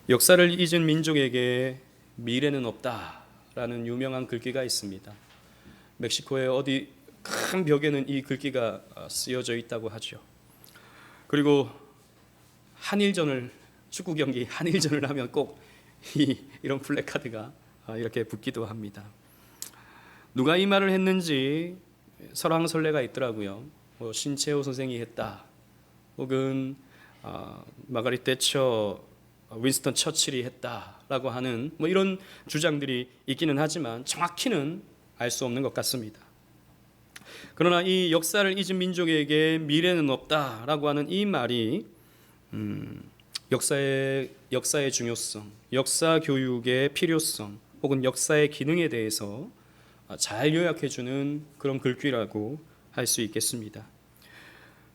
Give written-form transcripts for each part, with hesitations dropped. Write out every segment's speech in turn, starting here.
역사를 잊은 민족에게 미래는 없다라는 유명한 글귀가 있습니다. 멕시코의 어디 큰 벽에는 이 글귀가 쓰여져 있다고 하죠. 그리고 한일전을 축구 경기 한일전을 하면 꼭 이런 플래카드가 이렇게 붙기도 합니다. 누가 이 말을 했는지 설왕설래가 있더라고요. 신채호 선생이 했다, 혹은 마가릿 대처, 윈스턴 처칠이 했다라고 하는 이런 주장들이 있기는 하지만 정확히는 알 수 없는 것 같습니다. 그러나 이 역사를 잊은 민족에게 미래는 없다라고 하는 이 말이 역사의 중요성, 역사 교육의 필요성, 혹은 역사의 기능에 대해서 잘 요약해주는 그런 글귀라고 할 수 있겠습니다.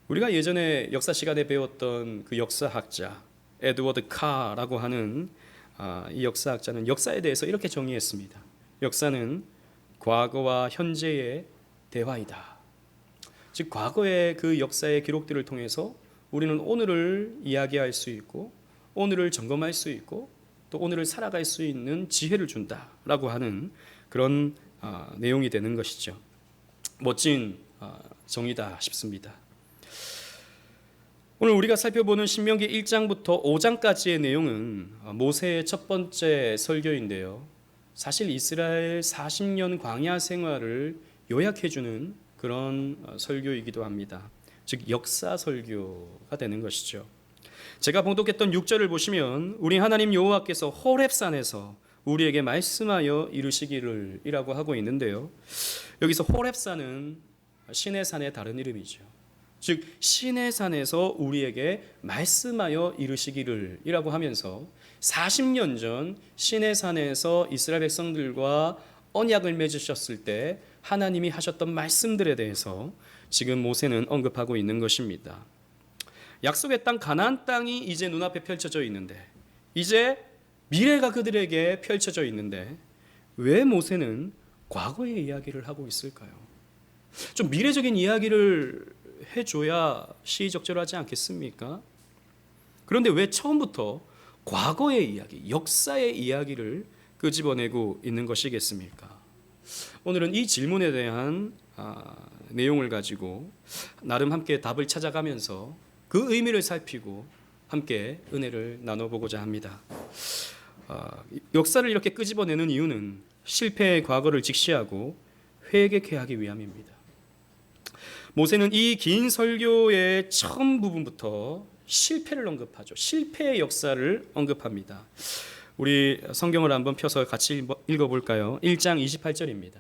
우리가 예전에 역사 시간에 배웠던 그 역사학자 에드워드 카라고 하는 이 역사학자는 역사에 대해서 이렇게 정의했습니다. 역사는 과거와 현재의 대화이다. 즉 과거의 그 역사의 기록들을 통해서 우리는 오늘을 이야기할 수 있고, 오늘을 점검할 수 있고, 또 오늘을 살아갈 수 있는 지혜를 준다라고 하는 그런 내용이 되는 것이죠. 멋진 정의다 싶습니다. 오늘 우리가 살펴보는 신명기 1장부터 5장까지의 내용은 모세의 첫 번째 설교인데요. 사실 이스라엘 40년 광야 생활을 요약해주는 그런 설교이기도 합니다. 즉 역사 설교가 되는 것이죠. 제가 봉독했던 6절을 보시면 우리 하나님 여호와께서 호렙산에서 우리에게 말씀하여 이르시기를 이라고 하고 있는데요. 여기서 호렙산은 신의 산의 다른 이름이죠. 즉 신의 산에서 우리에게 말씀하여 이르시기를 이라고 하면서 40년 전 신의 산에서 이스라엘 백성들과 언약을 맺으셨을 때 하나님이 하셨던 말씀들에 대해서 지금 모세는 언급하고 있는 것입니다. 약속의 땅 가나안 땅이 이제 눈앞에 펼쳐져 있는데, 이제 미래가 그들에게 펼쳐져 있는데 왜 모세는 과거의 이야기를 하고 있을까요? 좀 미래적인 이야기를 해줘야 시의적절하지 않겠습니까? 그런데 왜 처음부터 과거의 이야기, 역사의 이야기를 끄집어내고 있는 것이겠습니까? 오늘은 이 질문에 대한 내용을 가지고 나름 함께 답을 찾아가면서 그 의미를 살피고 함께 은혜를 나눠보고자 합니다. 역사를 이렇게 끄집어내는 이유는 실패의 과거를 직시하고 회개케 하기 위함입니다. 모세는 이 긴 설교의 처음 부분부터 실패를 언급하죠. 실패의 역사를 언급합니다. 우리 성경을 한번 펴서 같이 읽어볼까요? 1장 28절입니다.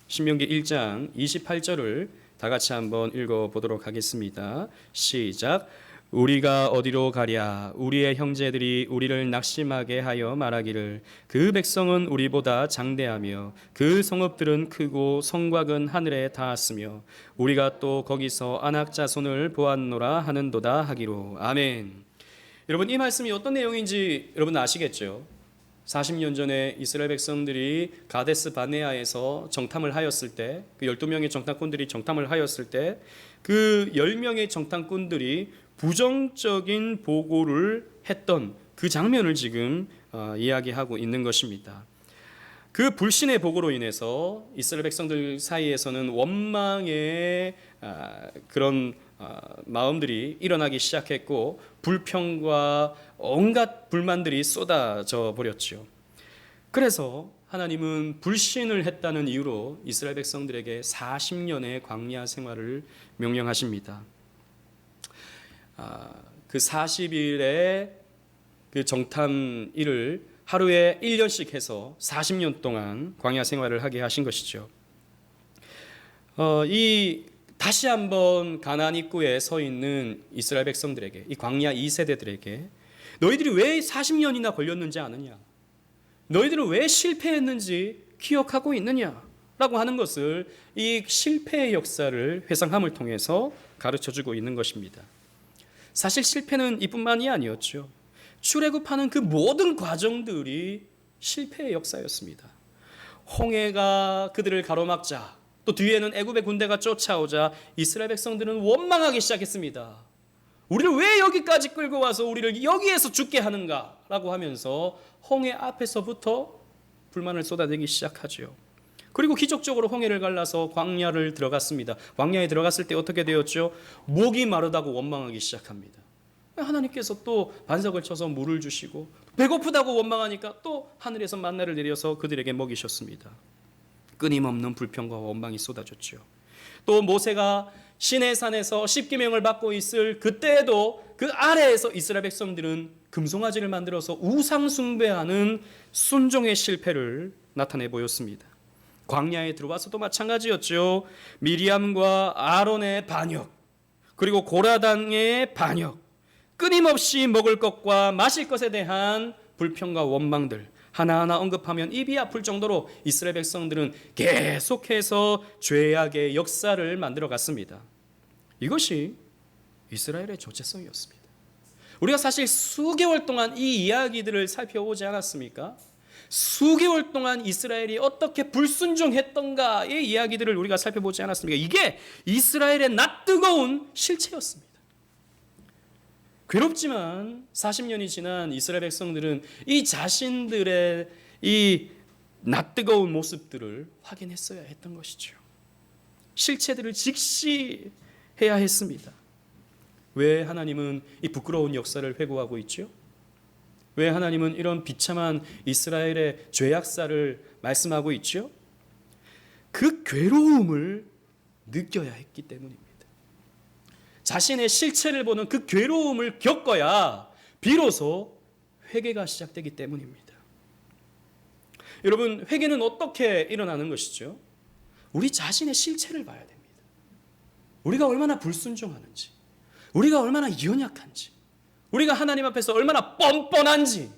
신명기 1장 28절을 다 같이 한번 읽어보도록 하겠습니다. 시작. 우리가 어디로 가랴? 우리의 형제들이 우리를 낙심하게 하여 말하기를 그 백성은 우리보다 장대하며 그 성읍들은 크고 성곽은 하늘에 닿았으며 우리가 또 거기서 아낙 자손을 보았노라 하는도다 하기로. 아멘. 여러분, 이 말씀이 어떤 내용인지 여러분 아시겠죠? 40년 전에 이스라엘 백성들이 가데스 바네아에서 정탐을 하였을 때, 그 12명의 정탐꾼들이 정탐을 하였을 때 그 10명의 정탐꾼들이 부정적인 보고를 했던 그 장면을 지금 이야기하고 있는 것입니다. 그 불신의 보고로 인해서 이스라엘 백성들 사이에서는 원망의 그런 마음들이 일어나기 시작했고, 불평과 온갖 불만들이 쏟아져 버렸죠. 그래서 하나님은 불신을 했다는 이유로 이스라엘 백성들에게 40년의 광야 생활을 명령하십니다. 그 40일의 그 정탐 일을 하루에 1년씩 해서 40년 동안 광야 생활을 하게 하신 것이죠. 다시 한번 가나안 입구에 서 있는 이스라엘 백성들에게, 이 광야 2세대들에게 너희들이 왜 40년이나 걸렸는지 아느냐? 너희들은 왜 실패했는지 기억하고 있느냐? 라고 하는 것을 이 실패의 역사를 회상함을 통해서 가르쳐주고 있는 것입니다. 사실 실패는 이뿐만이 아니었죠. 출애굽하는 그 모든 과정들이 실패의 역사였습니다. 홍해가 그들을 가로막자, 또 뒤에는 애굽의 군대가 쫓아오자 이스라엘 백성들은 원망하기 시작했습니다. 우리를 왜 여기까지 끌고 와서 우리를 여기에서 죽게 하는가라고 하면서 홍해 앞에서부터 불만을 쏟아내기 시작하죠. 그리고 기적적으로 홍해를 갈라서 광야를 들어갔습니다. 광야에 들어갔을 때 어떻게 되었죠? 목이 마르다고 원망하기 시작합니다. 하나님께서 또 반석을 쳐서 물을 주시고 배고프다고 원망하니까 또 하늘에서 만나를 내려서 그들에게 먹이셨습니다. 끊임없는 불평과 원망이 쏟아졌죠. 또 모세가 시내산에서 십계명을 받고 있을 그때에도 그 아래에서 이스라엘 백성들은 금송아지를 만들어서 우상 숭배하는 순종의 실패를 나타내 보였습니다. 광야에 들어와서도 마찬가지였죠. 미리암과 아론의 반역, 그리고 고라당의 반역, 끊임없이 먹을 것과 마실 것에 대한 불평과 원망들 하나하나 언급하면 입이 아플 정도로 이스라엘 백성들은 계속해서 죄악의 역사를 만들어 갔습니다. 이것이 이스라엘의 정체성이었습니다. 우리가 사실 수개월 동안 이 이야기들을 살펴보지 않았습니까? 수개월 동안 이스라엘이 어떻게 불순종했던가의 이야기들을 우리가 살펴보지 않았습니까? 이게 이스라엘의 낯뜨거운 실체였습니다. 괴롭지만 40년이 지난 이스라엘 백성들은 이 자신들의 이 낯뜨거운 모습들을 확인했어야 했던 것이죠. 실체들을 직시해야 했습니다. 왜 하나님은 이 부끄러운 역사를 회고하고 있죠? 왜 하나님은 이런 비참한 이스라엘의 죄악사를 말씀하고 있죠? 그 괴로움을 느껴야 했기 때문입니다. 자신의 실체를 보는 그 괴로움을 겪어야 비로소 회개가 시작되기 때문입니다. 여러분, 회개는 어떻게 일어나는 것이죠? 우리 자신의 실체를 봐야 됩니다. 우리가 얼마나 불순종하는지, 우리가 얼마나 연약한지, 우리가 하나님 앞에서 얼마나 뻔뻔한지,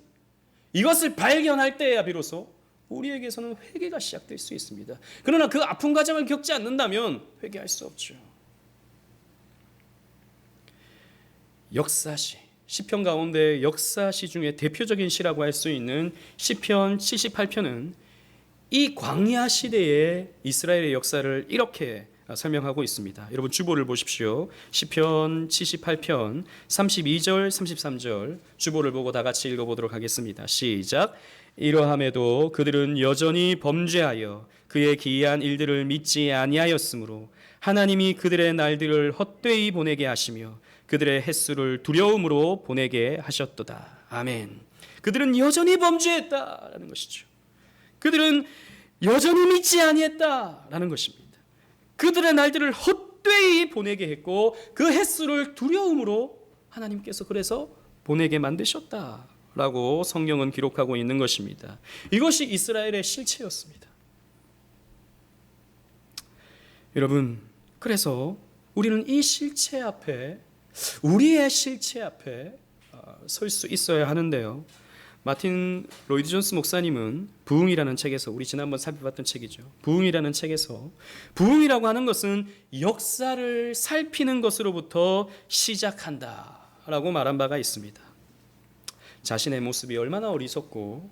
이것을 발견할 때야 비로소 우리에게서는 회개가 시작될 수 있습니다. 그러나 그 아픈 과정을 겪지 않는다면 회개할 수 없죠. 역사시, 시편 가운데 역사시 중에 대표적인 시라고 할 수 있는 시편 78편은 이 광야 시대의 이스라엘의 역사를 이렇게 설명하고 있습니다. 여러분 주보를 보십시오. 시편 78편 32절 33절 주보를 보고 다 같이 읽어보도록 하겠습니다. 시작. 이러함에도 그들은 여전히 범죄하여 그의 기이한 일들을 믿지 아니하였으므로 하나님이 그들의 날들을 헛되이 보내게 하시며 그들의 횟수를 두려움으로 보내게 하셨도다. 아멘. 그들은 여전히 범죄했다라는 것이죠. 그들은 여전히 믿지 아니했다라는 것입니다. 그들의 날들을 헛되이 보내게 했고 그 횟수를 두려움으로 하나님께서 그래서 보내게 만드셨다라고 성경은 기록하고 있는 것입니다. 이것이 이스라엘의 실체였습니다. 여러분, 그래서 우리는 이 실체 앞에, 우리의 실체 앞에 설 수 있어야 하는데요. 마틴 로이드 존스 목사님은 부흥이라는 책에서, 우리 지난번 살펴봤던 책이죠. 부흥이라는 책에서 부흥이라고 하는 것은 역사를 살피는 것으로부터 시작한다라고 말한 바가 있습니다. 자신의 모습이 얼마나 어리석고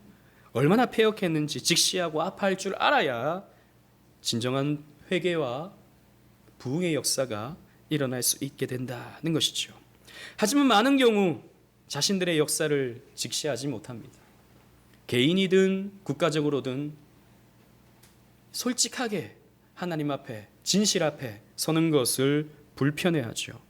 얼마나 패역했는지 직시하고 아파할 줄 알아야 진정한 회개와 부흥의 역사가 일어날 수 있게 된다는 것이죠. 하지만 많은 경우 자신들의 역사를 직시하지 못합니다. 개인이든 국가적으로든 솔직하게 하나님 앞에, 진실 앞에 서는 것을 불편해하죠.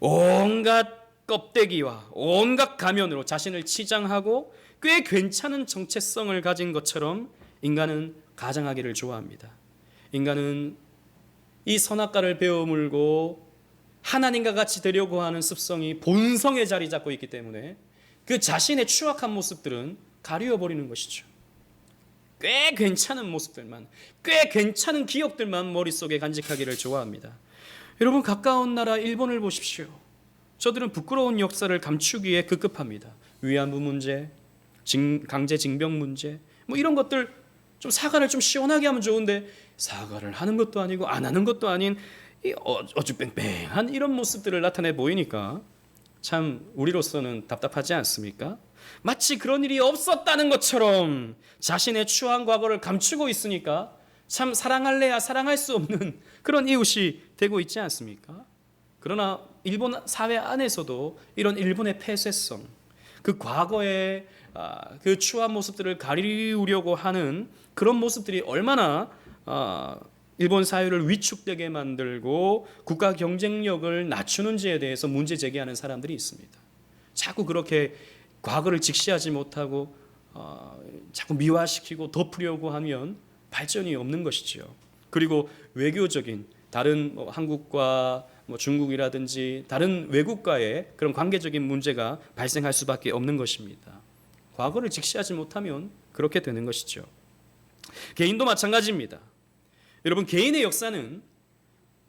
온갖 껍데기와 온갖 가면으로 자신을 치장하고 꽤 괜찮은 정체성을 가진 것처럼 인간은 가장하기를 좋아합니다. 인간은 이 선악과를 베어물고 하나님과 같이 되려고 하는 습성이 본성에 자리 잡고 있기 때문에 그 자신의 추악한 모습들은 가리워버리는 것이죠. 꽤 괜찮은 모습들만, 꽤 괜찮은 기억들만 머릿속에 간직하기를 좋아합니다. 여러분, 가까운 나라 일본을 보십시오. 저들은 부끄러운 역사를 감추기에 급급합니다. 위안부 문제, 강제 징병 문제, 뭐 이런 것들 좀 사과를 좀 시원하게 하면 좋은데 사과를 하는 것도 아니고 안 하는 것도 아닌 이 어주뺑뺑한 이런 모습들을 나타내 보이니까 참 우리로서는 답답하지 않습니까? 마치 그런 일이 없었다는 것처럼 자신의 추한 과거를 감추고 있으니까 참 사랑할래야 사랑할 수 없는 그런 이웃이 되고 있지 않습니까? 그러나 일본 사회 안에서도 이런 일본의 폐쇄성, 그 과거의 그 추한 모습들을 가리우려고 하는 그런 모습들이 얼마나 일본 사회를 위축되게 만들고 국가 경쟁력을 낮추는지에 대해서 문제 제기하는 사람들이 있습니다. 자꾸 그렇게 과거를 직시하지 못하고 자꾸 미화시키고 덮으려고 하면 발전이 없는 것이지요. 그리고 외교적인 다른 한국과 중국이라든지 다른 외국과의 그런 관계적인 문제가 발생할 수밖에 없는 것입니다. 과거를 직시하지 못하면 그렇게 되는 것이죠. 개인도 마찬가지입니다. 여러분, 개인의 역사는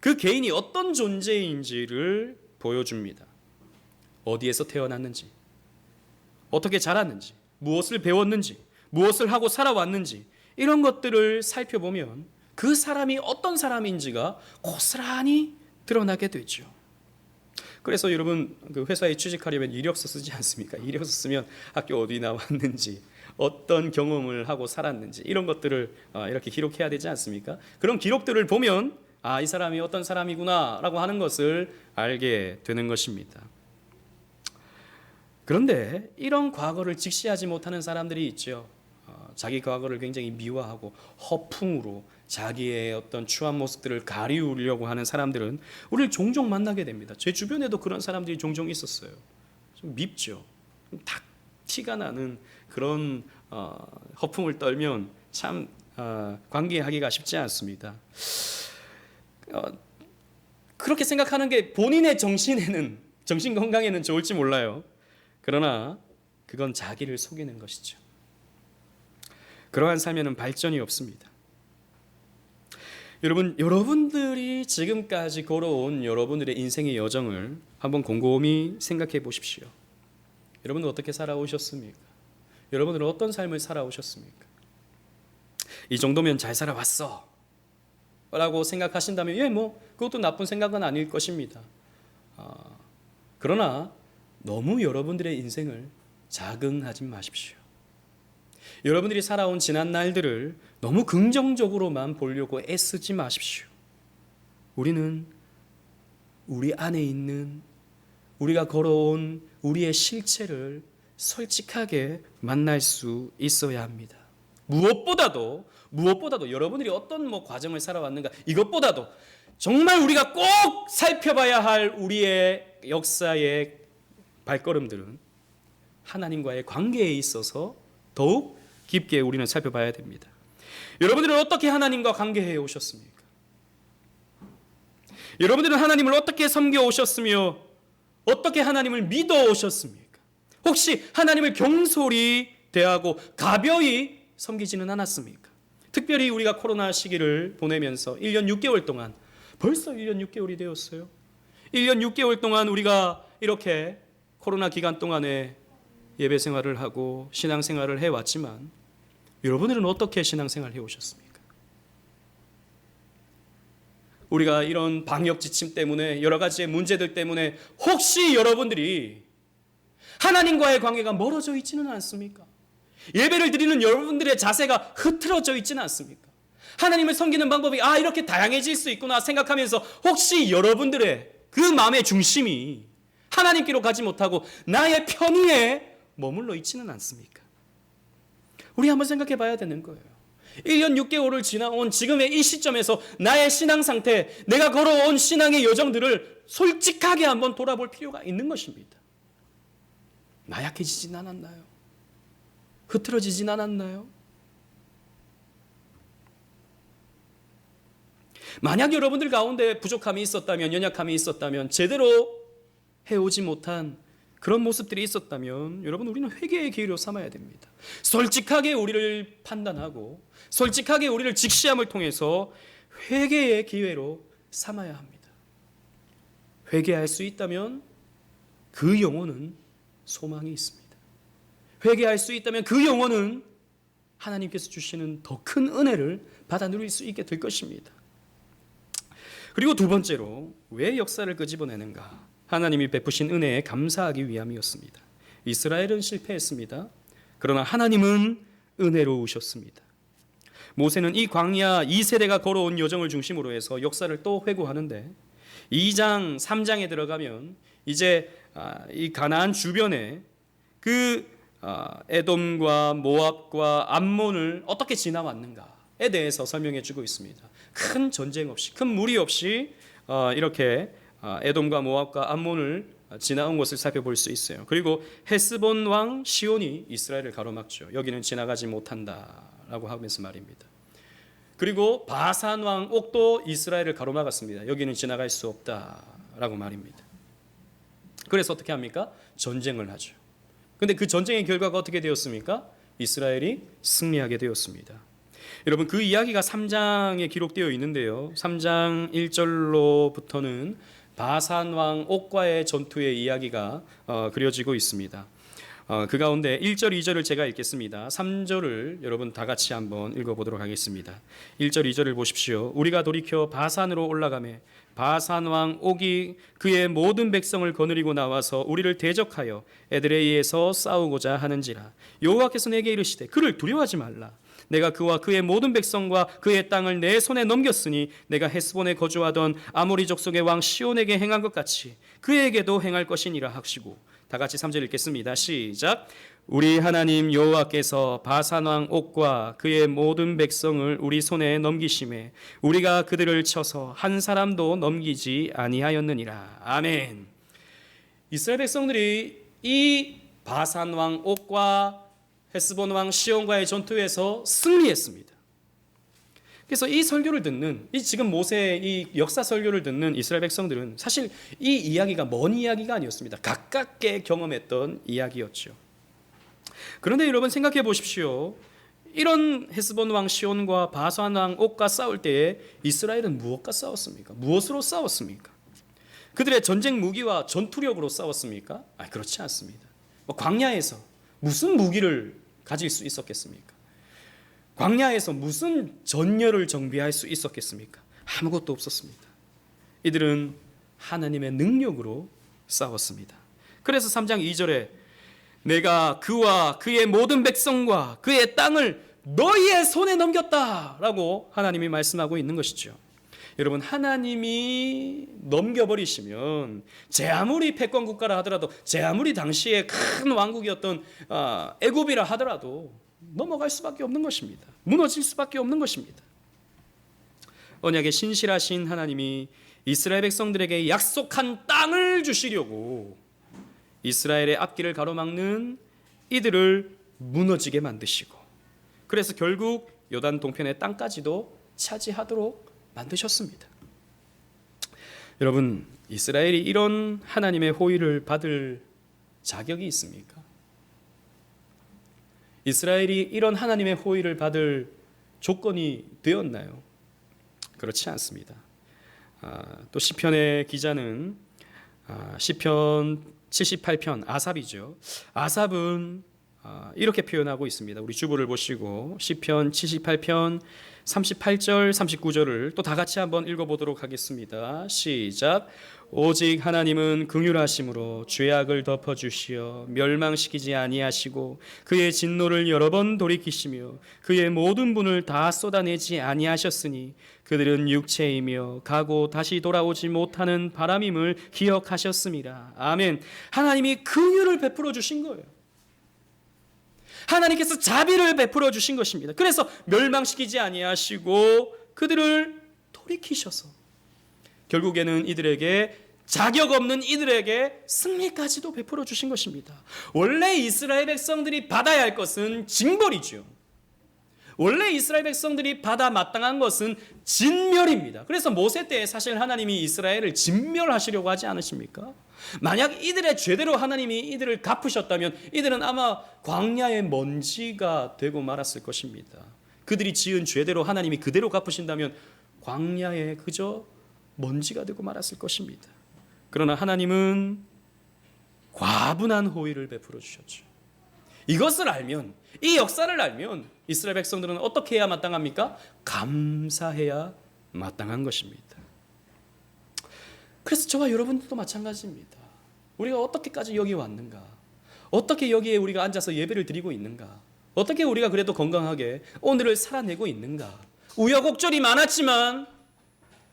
그 개인이 어떤 존재인지를 보여줍니다. 어디에서 태어났는지, 어떻게 자랐는지, 무엇을 배웠는지, 무엇을 하고 살아왔는지, 이런 것들을 살펴보면 그 사람이 어떤 사람인지가 고스란히 드러나게 되죠. 그래서 여러분, 그 회사에 취직하려면 이력서 쓰지 않습니까? 이력서 쓰면 학교 어디 나왔는지, 어떤 경험을 하고 살았는지, 이런 것들을 이렇게 기록해야 되지 않습니까? 그런 기록들을 보면 이 사람이 어떤 사람이구나 라고 하는 것을 알게 되는 것입니다. 그런데 이런 과거를 직시하지 못하는 사람들이 있죠. 자기 과거를 굉장히 미화하고 허풍으로 자기의 어떤 추한 모습들을 가리우려고 하는 사람들은 우리를 종종 만나게 됩니다. 제 주변에도 그런 사람들이 종종 있었어요. 좀 밉죠. 딱 티가 나는 그런 허풍을 떨면 참 관계하기가 쉽지 않습니다. 그렇게 생각하는 게 본인의 정신 건강에는 좋을지 몰라요. 그러나 그건 자기를 속이는 것이죠. 그러한 삶에는 발전이 없습니다. 여러분들이 지금까지 걸어온 여러분들의 인생의 여정을 한번 곰곰이 생각해 보십시오. 여러분은 어떻게 살아오셨습니까? 여러분들은 어떤 삶을 살아오셨습니까? 이 정도면 잘 살아왔어 라고 생각하신다면 그것도 나쁜 생각은 아닐 것입니다. 그러나 너무 여러분들의 인생을 자긍하지 마십시오. 여러분들이 살아온 지난 날들을 너무 긍정적으로만 보려고 애쓰지 마십시오. 우리는 우리 안에 있는 우리가 걸어온 우리의 실체를 솔직하게 만날 수 있어야 합니다. 무엇보다도 여러분들이 어떤 과정을 살아왔는가, 이것보다도 정말 우리가 꼭 살펴봐야 할 우리의 역사의 발걸음들은 하나님과의 관계에 있어서 더욱 깊게 우리는 살펴봐야 됩니다. 여러분들은 어떻게 하나님과 관계해 오셨습니까? 여러분들은 하나님을 어떻게 섬겨 오셨으며 어떻게 하나님을 믿어 오셨습니까? 혹시 하나님을 경솔히 대하고 가벼이 섬기지는 않았습니까? 특별히 우리가 코로나 시기를 보내면서 1년 6개월 동안, 벌써 1년 6개월이 되었어요. 1년 6개월 동안 우리가 이렇게 코로나 기간 동안에 예배 생활을 하고 신앙 생활을 해왔지만 여러분들은 어떻게 신앙 생활을 해오셨습니까? 우리가 이런 방역 지침 때문에 여러 가지의 문제들 때문에 혹시 여러분들이 하나님과의 관계가 멀어져 있지는 않습니까? 예배를 드리는 여러분들의 자세가 흐트러져 있지는 않습니까? 하나님을 섬기는 방법이 이렇게 다양해질 수 있구나 생각하면서 혹시 여러분들의 그 마음의 중심이 하나님께로 가지 못하고 나의 편의에 머물러 있지는 않습니까? 우리 한번 생각해 봐야 되는 거예요. 1년 6개월을 지나온 지금의 이 시점에서 나의 신앙 상태, 내가 걸어온 신앙의 여정들을 솔직하게 한번 돌아볼 필요가 있는 것입니다. 나약해지진 않았나요? 흐트러지진 않았나요? 만약 여러분들 가운데 부족함이 있었다면, 연약함이 있었다면, 제대로 해오지 못한 그런 모습들이 있었다면 여러분, 우리는 회개의 기회로 삼아야 됩니다. 솔직하게 우리를 판단하고 솔직하게 우리를 직시함을 통해서 회개의 기회로 삼아야 합니다. 회개할 수 있다면 그 영혼은 소망이 있습니다. 회개할 수 있다면 그 영혼은 하나님께서 주시는 더 큰 은혜를 받아 누릴 수 있게 될 것입니다. 그리고 두 번째로 왜 역사를 끄집어내는가? 하나님이 베푸신 은혜에 감사하기 위함이었습니다. 이스라엘은 실패했습니다. 그러나 하나님은 은혜로우셨습니다. 모세는 이 광야 2세대가 걸어온 여정을 중심으로 해서 역사를 또 회고하는데 2장, 3장에 들어가면 이제 이 가나안 주변에 그 에돔과 모압과 암몬을 어떻게 지나왔는가에 대해서 설명해 주고 있습니다. 큰 전쟁 없이, 큰 무리 없이 이렇게 에돔과 모압과 암몬을 지나온 것을 살펴볼 수 있어요. 그리고 헤스본 왕 시온이 이스라엘을 가로막죠. 여기는 지나가지 못한다라고 하면서 말입니다. 그리고 바산 왕 옥도 이스라엘을 가로막았습니다. 여기는 지나갈 수 없다라고 말입니다. 그래서 어떻게 합니까? 전쟁을 하죠. 근데 그 전쟁의 결과가 어떻게 되었습니까? 이스라엘이 승리하게 되었습니다. 여러분, 그 이야기가 3장에 기록되어 있는데요. 3장 1절로부터는 바산 왕 옥과의 전투의 이야기가 그려지고 있습니다. 그 가운데 1절, 2절을 제가 읽겠습니다. 3절을 여러분 다 같이 한번 읽어보도록 하겠습니다. 1절, 2절을 보십시오. 우리가 돌이켜 바산으로 올라가매 바산 왕 옥이 그의 모든 백성을 거느리고 나와서 우리를 대적하여 에드레이에서 싸우고자 하는지라. 여호와께서 내게 이르시되 그를 두려워하지 말라. 내가 그와 그의 모든 백성과 그의 땅을 내 손에 넘겼으니 내가 헤스본에 거주하던 아모리 족속의 왕 시온에게 행한 것 같이 그에게도 행할 것이니라 하시고, 다 같이 3절 읽겠습니다. 시작. 우리 하나님 여호와께서 바산 왕 옥과 그의 모든 백성을 우리 손에 넘기심에 우리가 그들을 쳐서 한 사람도 넘기지 아니하였느니라. 아멘. 이스라엘 백성들이 이 바산 왕 옥과 헤스본 왕 시온과의 전투에서 승리했습니다. 그래서 이 설교를 듣는, 이 지금 모세의 이 역사 설교를 듣는 이스라엘 백성들은 사실 이 이야기가 먼 이야기가 아니었습니다. 가깝게 경험했던 이야기였죠. 그런데 여러분 생각해 보십시오. 이런 헤스본 왕 시온과 바산 왕 옥과 싸울 때에 이스라엘은 무엇과 싸웠습니까? 무엇으로 싸웠습니까? 그들의 전쟁 무기와 전투력으로 싸웠습니까? 그렇지 않습니다. 광야에서 무슨 무기를 가질 수 있었겠습니까? 광야에서 무슨 전열을 정비할 수 있었겠습니까? 아무것도 없었습니다. 이들은 하나님의 능력으로 싸웠습니다. 그래서 3장 2절에 내가 그와 그의 모든 백성과 그의 땅을 너희의 손에 넘겼다라고 하나님이 말씀하고 있는 것이죠. 여러분, 하나님이 넘겨버리시면 제 아무리 패권 국가라 하더라도, 제 아무리 당시에 큰 왕국이었던 애굽이라 하더라도 넘어갈 수밖에 없는 것입니다. 무너질 수밖에 없는 것입니다. 언약의 신실하신 하나님이 이스라엘 백성들에게 약속한 땅을 주시려고 이스라엘의 앞길을 가로막는 이들을 무너지게 만드시고, 그래서 결국 요단 동편의 땅까지도 차지하도록 만드셨습니다. 여러분, 이스라엘이 이런 하나님의 호의를 받을 자격이 있습니까? 이스라엘이 이런 하나님의 호의를 받을 조건이 되었나요? 그렇지 않습니다. 또 시편의 기자는 시편 78편 아삽이죠. 아삽은 이렇게 표현하고 있습니다. 우리 주보를 보시고 시편 78편 38절 39절을 또 다 같이 한번 읽어보도록 하겠습니다. 시작. 오직 하나님은 긍휼하심으로 죄악을 덮어주시어 멸망시키지 아니하시고 그의 진노를 여러 번 돌이키시며 그의 모든 분을 다 쏟아내지 아니하셨으니 그들은 육체이며 가고 다시 돌아오지 못하는 바람임을 기억하셨습니다. 아멘. 하나님이 긍휼을 베풀어 주신 거예요. 하나님께서 자비를 베풀어 주신 것입니다. 그래서 멸망시키지 아니하시고 그들을 돌이키셔서 결국에는 이들에게, 자격 없는 이들에게 승리까지도 베풀어 주신 것입니다. 원래 이스라엘 백성들이 받아야 할 것은 징벌이죠. 원래 이스라엘 백성들이 받아 마땅한 것은 진멸입니다. 그래서 모세 때 사실 하나님이 이스라엘을 진멸하시려고 하지 않으십니까? 만약 이들의 죄대로 하나님이 이들을 갚으셨다면 이들은 아마 광야의 먼지가 되고 말았을 것입니다. 그들이 지은 죄대로 하나님이 그대로 갚으신다면 광야에 그저 먼지가 되고 말았을 것입니다. 그러나 하나님은 과분한 호의를 베풀어 주셨죠. 이것을 알면, 이 역사를 알면 이스라엘 백성들은 어떻게 해야 마땅합니까? 감사해야 마땅한 것입니다. 그래서 저와 여러분들도 마찬가지입니다. 우리가 어떻게까지 여기 왔는가? 어떻게 여기에 우리가 앉아서 예배를 드리고 있는가? 어떻게 우리가 그래도 건강하게 오늘을 살아내고 있는가? 우여곡절이 많았지만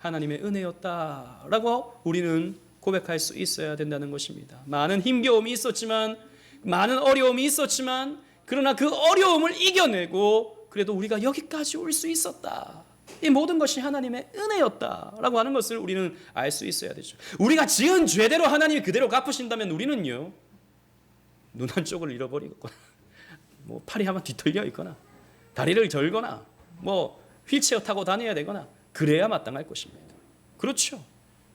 하나님의 은혜였다라고 우리는 고백할 수 있어야 된다는 것입니다. 많은 힘겨움이 있었지만, 많은 어려움이 있었지만, 그러나 그 어려움을 이겨내고 그래도 우리가 여기까지 올 수 있었다. 이 모든 것이 하나님의 은혜였다라고 하는 것을 우리는 알 수 있어야 되죠. 우리가 지은 죄대로 하나님이 그대로 갚으신다면 우리는요, 눈 한쪽을 잃어버리거나, 팔이 한번 뒤틀려 있거나, 다리를 절거나, 휠체어 타고 다녀야 되거나, 그래야 마땅할 것입니다. 그렇죠.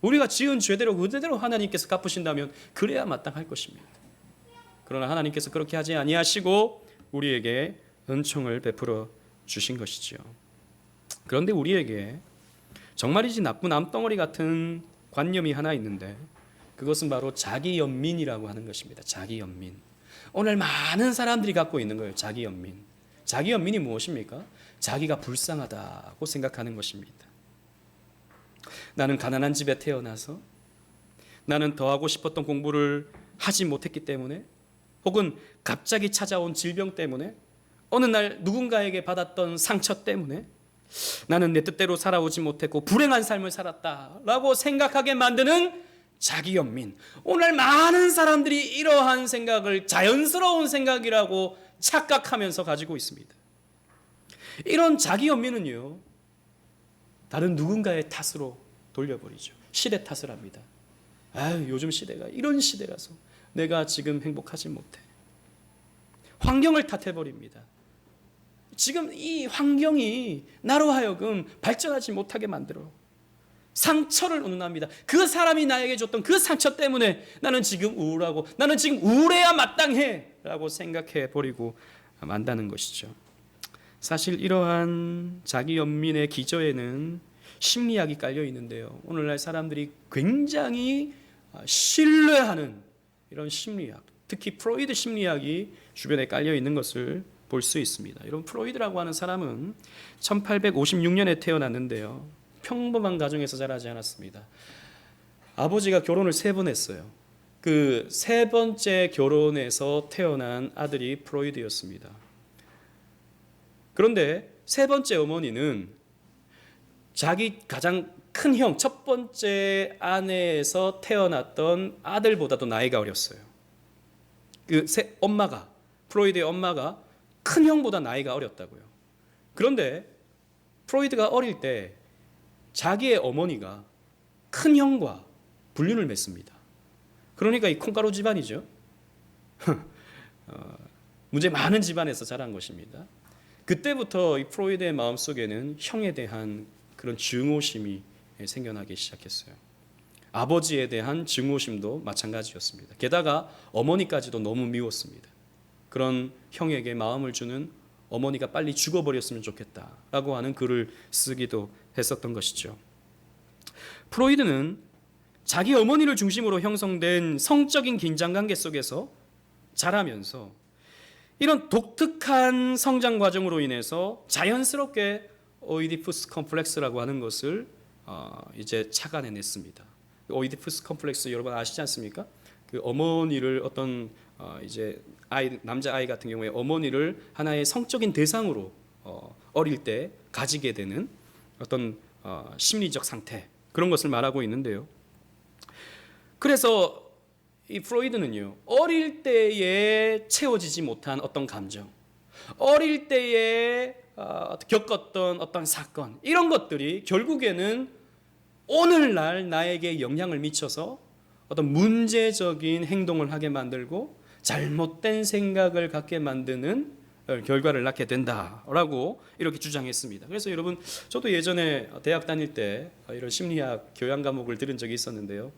우리가 지은 죄대로 그대로 하나님께서 갚으신다면 그래야 마땅할 것입니다. 그러나 하나님께서 그렇게 하지 아니하시고 우리에게 은총을 베풀어 주신 것이죠. 그런데 우리에게 정말이지 나쁜 암덩어리 같은 관념이 하나 있는데, 그것은 바로 자기연민이라고 하는 것입니다. 자기연민. 오늘 많은 사람들이 갖고 있는 거예요. 자기연민. 자기연민이 무엇입니까? 자기가 불쌍하다고 생각하는 것입니다. 나는 가난한 집에 태어나서, 나는 더 하고 싶었던 공부를 하지 못했기 때문에, 혹은 갑자기 찾아온 질병 때문에, 어느 날 누군가에게 받았던 상처 때문에 나는 내 뜻대로 살아오지 못했고 불행한 삶을 살았다라고 생각하게 만드는 자기연민. 오늘 많은 사람들이 이러한 생각을 자연스러운 생각이라고 착각하면서 가지고 있습니다. 이런 자기연민은요, 다른 누군가의 탓으로 돌려버리죠. 시대 탓을 합니다. 요즘 시대가 이런 시대라서 내가 지금 행복하지 못해. 환경을 탓해버립니다. 지금 이 환경이 나로 하여금 발전하지 못하게 만들어 상처를 운운합니다. 그 사람이 나에게 줬던 그 상처 때문에 나는 지금 우울하고, 나는 지금 우울해야 마땅해 라고 생각해 버리고 만다는 것이죠. 사실 이러한 자기연민의 기저에는 심리학이 깔려 있는데요, 오늘날 사람들이 굉장히 신뢰하는 이런 심리학, 특히 프로이드 심리학이 주변에 깔려 있는 것을 볼 수 있습니다. 여러분, 프로이드라고 하는 사람은 1856년에 태어났는데요, 평범한 가정에서 자라지 않았습니다. 아버지가 결혼을 3번 했어요. 그 3번째 결혼에서 태어난 아들이 프로이드였습니다. 그런데 3번째 어머니는 자기 가장 큰 형, 첫 번째 아내에서 태어났던 아들보다도 나이가 어렸어요. 프로이드의 엄마가 큰 형보다 나이가 어렸다고요. 그런데 프로이드가 어릴 때 자기의 어머니가 큰 형과 불륜을 맺습니다. 그러니까 이 콩가루 집안이죠. 문제 많은 집안에서 자란 것입니다. 그때부터 이 프로이드의 마음속에는 형에 대한 그런 증오심이 생겨나기 시작했어요. 아버지에 대한 증오심도 마찬가지였습니다. 게다가 어머니까지도 너무 미웠습니다. 그런 형에게 마음을 주는 어머니가 빨리 죽어버렸으면 좋겠다라고 하는 글을 쓰기도 했었던 것이죠. 프로이드는 자기 어머니를 중심으로 형성된 성적인 긴장관계 속에서 자라면서 이런 독특한 성장 과정으로 인해서 자연스럽게 오이디푸스 컴플렉스라고 하는 것을 이제 착안해냈습니다. 오이디푸스 컴플렉스 여러분 아시지 않습니까? 그 어머니를 어떤 이제 남자 아이 같은 경우에 어머니를 하나의 성적인 대상으로 어릴 때 가지게 되는 어떤 심리적 상태, 그런 것을 말하고 있는데요. 그래서 이 프로이드는요, 어릴 때에 채워지지 못한 어떤 감정, 어릴 때에 겪었던 어떤 사건, 이런 것들이 결국에는 오늘날 나에게 영향을 미쳐서 어떤 문제적인 행동을 하게 만들고 잘못된 생각을 갖게 만드는 결과를 낳게 된다라고 이렇게 주장했습니다. 그래서 여러분, 저도 예전에 대학 다닐 때 이런 심리학 교양 과목을 들은 적이 있었는데요.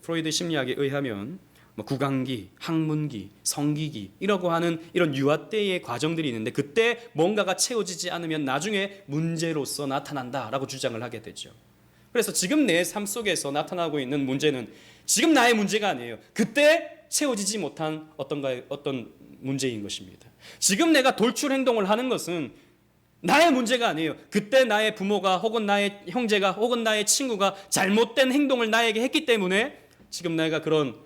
프로이드 심리학에 의하면 구강기, 학문기, 성기기 이라고 하는 이런 유아 때의 과정들이 있는데, 그때 뭔가가 채워지지 않으면 나중에 문제로서 나타난다라고 주장을 하게 되죠. 그래서 지금 내 삶 속에서 나타나고 있는 문제는 지금 나의 문제가 아니에요. 그때 채워지지 못한 어떤 문제인 것입니다. 지금 내가 돌출 행동을 하는 것은 나의 문제가 아니에요. 그때 나의 부모가 혹은 나의 형제가 혹은 나의 친구가 잘못된 행동을 나에게 했기 때문에 지금 내가 그런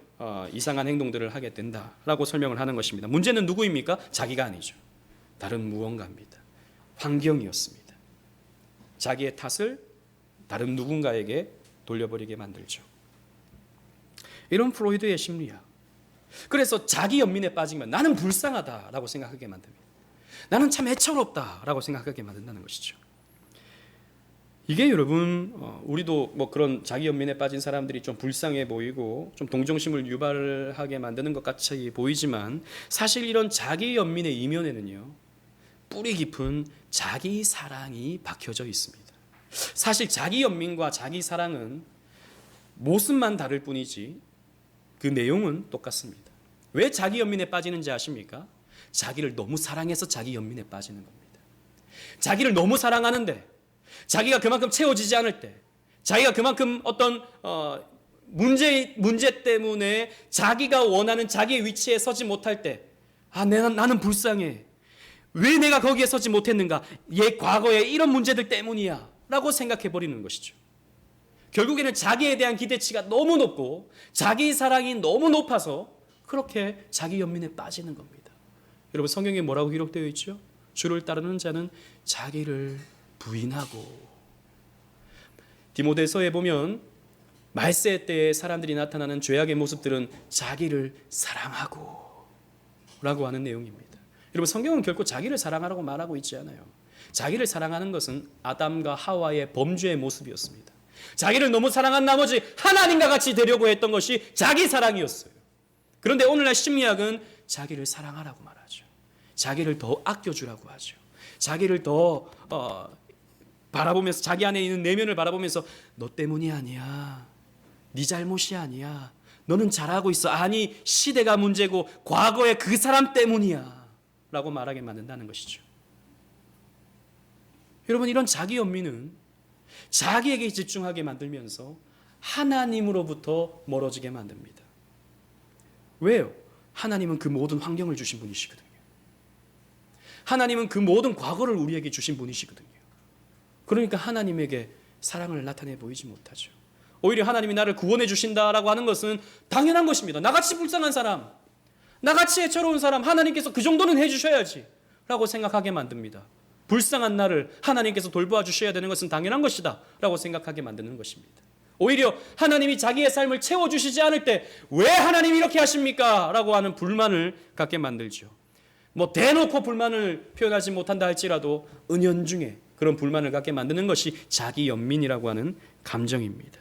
이상한 행동들을 하게 된다라고 설명을 하는 것입니다. 문제는 누구입니까? 자기가 아니죠. 다른 무언가입니다. 환경이었습니다. 자기의 탓을 다른 누군가에게 돌려버리게 만들죠. 이런 프로이드의 심리학. 그래서 자기 연민에 빠지면 나는 불쌍하다라고 생각하게 만듭니다. 나는 참 애처롭다라고 생각하게 만든다는 것이죠. 이게 여러분 우리도 뭐 그런 자기 연민에 빠진 사람들이 좀 불쌍해 보이고 좀 동정심을 유발하게 만드는 것 같이 보이지만 사실 이런 자기 연민의 이면에는요 뿌리 깊은 자기 사랑이 박혀져 있습니다. 사실 자기 연민과 자기 사랑은 모습만 다를 뿐이지 그 내용은 똑같습니다. 왜 자기 연민에 빠지는지 아십니까? 자기를 너무 사랑해서 자기 연민에 빠지는 겁니다. 자기를 너무 사랑하는데 자기가 그만큼 채워지지 않을 때, 자기가 그만큼 어떤 문제 때문에 자기가 원하는 자기의 위치에 서지 못할 때, 나는 불쌍해. 왜 내가 거기에 서지 못했는가? 과거에 이런 문제들 때문이야 라고 생각해 버리는 것이죠. 결국에는 자기에 대한 기대치가 너무 높고 자기 사랑이 너무 높아서 그렇게 자기 연민에 빠지는 겁니다. 여러분 성경에 뭐라고 기록되어 있죠? 주를 따르는 자는 자기를 부인하고. 디모데서에 보면 말세 때에 사람들이 나타나는 죄악의 모습들은 자기를 사랑하고 라고 하는 내용입니다. 여러분 성경은 결코 자기를 사랑하라고 말하고 있지 않아요. 자기를 사랑하는 것은 아담과 하와의 범죄의 모습이었습니다. 자기를 너무 사랑한 나머지 하나님과 같이 되려고 했던 것이 자기 사랑이었어요. 그런데 오늘날 심리학은 자기를 사랑하라고 말하죠. 자기를 더 아껴주라고 하죠. 자기를 더 바라보면서 자기 안에 있는 내면을 바라보면서 너 때문이 아니야. 네 잘못이 아니야. 너는 잘하고 있어. 아니 시대가 문제고 과거의 그 사람 때문이야 라고 말하게 만든다는 것이죠. 여러분 이런 자기 연민은 자기에게 집중하게 만들면서 하나님으로부터 멀어지게 만듭니다. 왜요? 하나님은 그 모든 환경을 주신 분이시거든요. 하나님은 그 모든 과거를 우리에게 주신 분이시거든요. 그러니까 하나님에게 사랑을 나타내 보이지 못하죠. 오히려 하나님이 나를 구원해 주신다라고 하는 것은 당연한 것입니다. 나같이 불쌍한 사람, 나같이 애처로운 사람 하나님께서 그 정도는 해주셔야지 라고 생각하게 만듭니다. 불쌍한 나를 하나님께서 돌보아 주셔야 되는 것은 당연한 것이다 라고 생각하게 만드는 것입니다. 오히려 하나님이 자기의 삶을 채워주시지 않을 때 왜 하나님이 이렇게 하십니까? 라고 하는 불만을 갖게 만들죠. 뭐 대놓고 불만을 표현하지 못한다 할지라도 은연중에 그런 불만을 갖게 만드는 것이 자기 연민이라고 하는 감정입니다.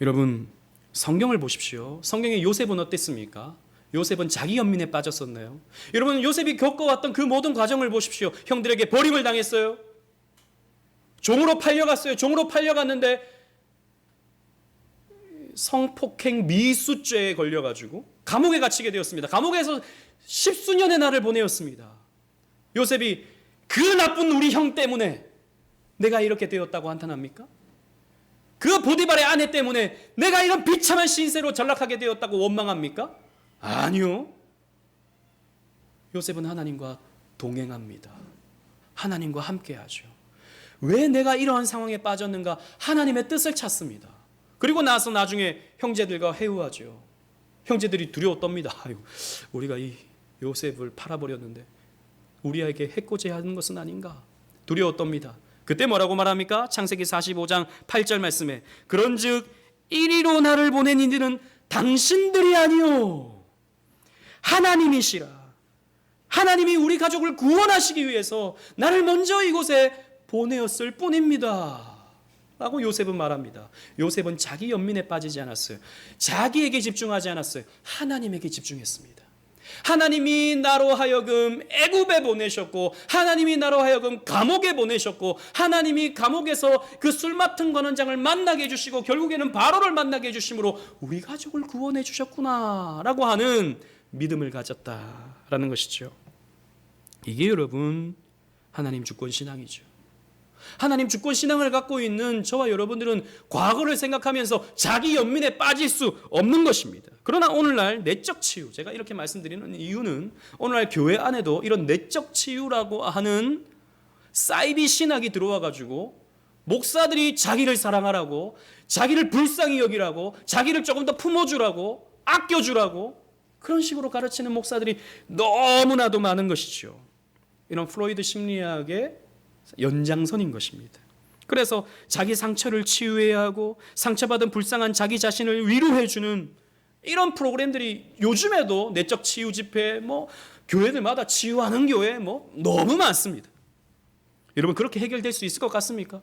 여러분 성경을 보십시오. 성경의 요셉은 어땠습니까? 요셉은 자기 연민에 빠졌었나요? 여러분 요셉이 겪어왔던 그 모든 과정을 보십시오. 형들에게 버림을 당했어요. 종으로 팔려갔어요. 종으로 팔려갔는데 성폭행 미수죄에 걸려가지고 감옥에 갇히게 되었습니다. 감옥에서 십수년의 날을 보내었습니다. 요셉이 그 나쁜 우리 형 때문에 내가 이렇게 되었다고 한탄합니까? 그 보디발의 아내 때문에 내가 이런 비참한 신세로 전락하게 되었다고 원망합니까? 아니요. 요셉은 하나님과 동행합니다. 하나님과 함께하죠. 왜 내가 이러한 상황에 빠졌는가? 하나님의 뜻을 찾습니다. 그리고 나서 나중에 형제들과 회유하죠. 형제들이 두려워 떱니다. 아유, 우리가 이 요셉을 팔아버렸는데 우리에게 해코지하는 것은 아닌가? 두려워 떱니다. 그때 뭐라고 말합니까? 창세기 45장 8절 말씀에 그런즉 이리로 나를 보낸 이들은 당신들이 아니요 하나님이시라. 하나님이 우리 가족을 구원하시기 위해서 나를 먼저 이곳에 보내었을 뿐입니다 라고 요셉은 말합니다. 요셉은 자기 연민에 빠지지 않았어요. 자기에게 집중하지 않았어요. 하나님에게 집중했습니다. 하나님이 나로 하여금 애굽에 보내셨고 하나님이 나로 하여금 감옥에 보내셨고 하나님이 감옥에서 그 술 맡은 관원장을 만나게 해주시고 결국에는 바로를 만나게 해주심으로 우리 가족을 구원해 주셨구나 라고 하는 믿음을 가졌다라는 것이죠. 이게 여러분 하나님 주권 신앙이죠. 하나님 주권 신앙을 갖고 있는 저와 여러분들은 과거를 생각하면서 자기 연민에 빠질 수 없는 것입니다. 그러나 오늘날 내적 치유, 제가 이렇게 말씀드리는 이유는 오늘날 교회 안에도 이런 내적 치유라고 하는 사이비 신학이 들어와 가지고 목사들이 자기를 사랑하라고, 자기를 불쌍히 여기라고, 자기를 조금 더 품어주라고, 아껴주라고 그런 식으로 가르치는 목사들이 너무나도 많은 것이죠. 이런 프로이드 심리학의 연장선인 것입니다. 그래서 자기 상처를 치유해야 하고 상처받은 불쌍한 자기 자신을 위로해주는 이런 프로그램들이 요즘에도 내적 치유 집회, 교회들마다 치유하는 교회 너무 많습니다. 여러분, 그렇게 해결될 수 있을 것 같습니까?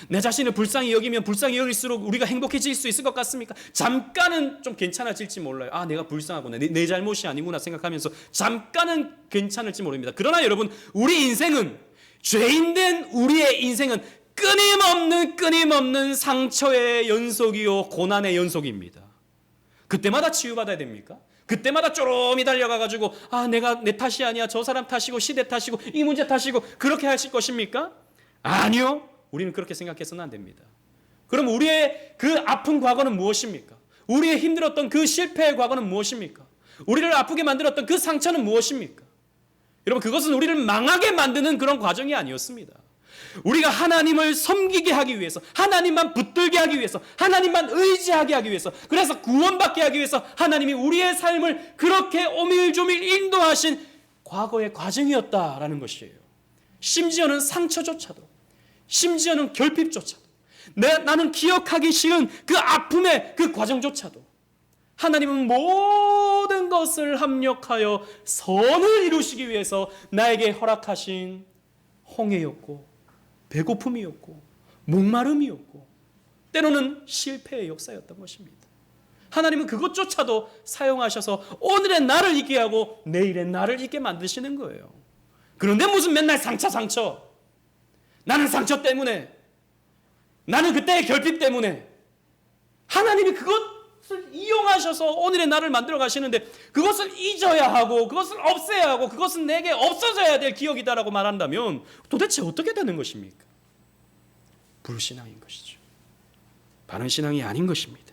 내 자신을 불쌍히 여기면 불쌍히 여길수록 우리가 행복해질 수 있을 것 같습니까? 잠깐은 좀 괜찮아질지 몰라요. 내가 불쌍하구나, 내 잘못이 아니구나 생각하면서 잠깐은 괜찮을지 모릅니다. 그러나 여러분, 우리 인생은, 죄인된 우리의 인생은 끊임없는 상처의 연속이요 고난의 연속입니다. 그때마다 치유받아야 됩니까? 그때마다 쪼롬이 달려가가지고 내가 내 탓이 아니야, 저 사람 탓이고 시대 탓이고 이 문제 탓이고 그렇게 하실 것입니까? 아니요. 우리는 그렇게 생각해서는 안 됩니다. 그럼 우리의 그 아픈 과거는 무엇입니까? 우리의 힘들었던 그 실패의 과거는 무엇입니까? 우리를 아프게 만들었던 그 상처는 무엇입니까? 여러분, 그것은 우리를 망하게 만드는 그런 과정이 아니었습니다. 우리가 하나님을 섬기게 하기 위해서, 하나님만 붙들게 하기 위해서, 하나님만 의지하게 하기 위해서, 그래서 구원받게 하기 위해서 하나님이 우리의 삶을 그렇게 오밀조밀 인도하신 과거의 과정이었다라는 것이에요. 심지어는 상처조차도, 심지어는 결핍조차도, 나는 기억하기 싫은 그 아픔의 그 과정조차도 하나님은 모든 것을 합력하여 선을 이루시기 위해서 나에게 허락하신 홍해였고 배고픔이었고 목마름이었고 때로는 실패의 역사였던 것입니다. 하나님은 그것조차도 사용하셔서 오늘의 나를 있게 하고 내일의 나를 있게 만드시는 거예요. 그런데 무슨 맨날 상처, 나는 상처 때문에, 나는 그때의 결핍 때문에, 하나님이 그것을 이용하셔서 오늘의 나를 만들어 가시는데 그것을 잊어야 하고 그것을 없애야 하고 그것은 내게 없어져야 될 기억이다라고 말한다면 도대체 어떻게 되는 것입니까? 불신앙인 것이죠. 바른 신앙이 아닌 것입니다.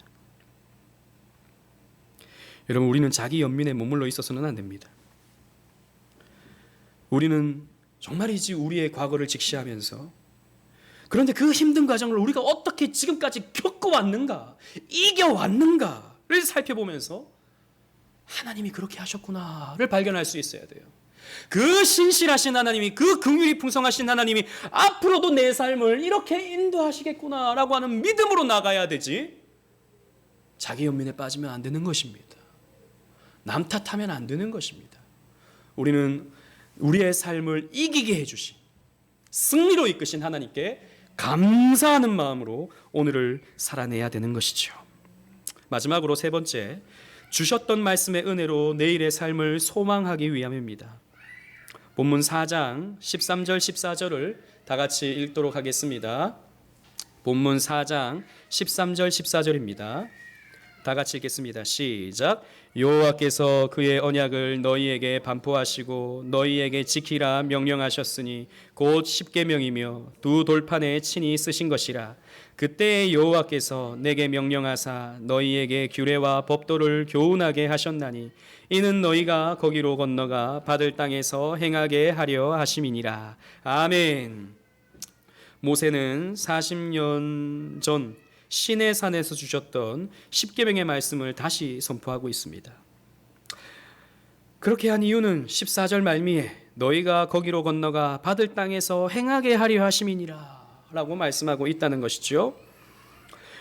여러분, 우리는 자기 연민에 머물러 있어서는 안 됩니다. 우리는 정말이지 우리의 과거를 직시하면서, 그런데 그 힘든 과정을 우리가 어떻게 지금까지 겪어왔는가, 이겨왔는가를 살펴보면서 하나님이 그렇게 하셨구나를 발견할 수 있어야 돼요. 그 신실하신 하나님이, 그 긍휼이 풍성하신 하나님이 앞으로도 내 삶을 이렇게 인도하시겠구나라고 하는 믿음으로 나가야 되지, 자기 연민에 빠지면 안 되는 것입니다. 남 탓하면 안 되는 것입니다. 우리는 우리의 삶을 이기게 해주신, 승리로 이끄신 하나님께 감사하는 마음으로 오늘을 살아내야 되는 것이죠. 마지막으로 세 번째, 주셨던 말씀의 은혜로 내일의 삶을 소망하기 위함입니다. 본문 4장 13절 14절을 다 같이 읽도록 하겠습니다. 본문 4장 13절 14절입니다. 다 같이 읽겠습니다. 시작. 여호와께서 그의 언약을 너희에게 반포하시고 너희에게 지키라 명령하셨으니 곧 십계명이며 두 돌판에 친히 쓰신 것이라. 그때에 여호와께서 내게 명령하사 너희에게 규례와 법도를 교훈하게 하셨나니 이는 너희가 거기로 건너가 받을 땅에서 행하게 하려 하심이니라. 아멘. 모세는 40년 전 시내산에서 주셨던 십계명의 말씀을 다시 선포하고 있습니다. 그렇게 한 이유는 14절 말미에 너희가 거기로 건너가 받을 땅에서 행하게 하려 하심이니라 라고 말씀하고 있다는 것이죠.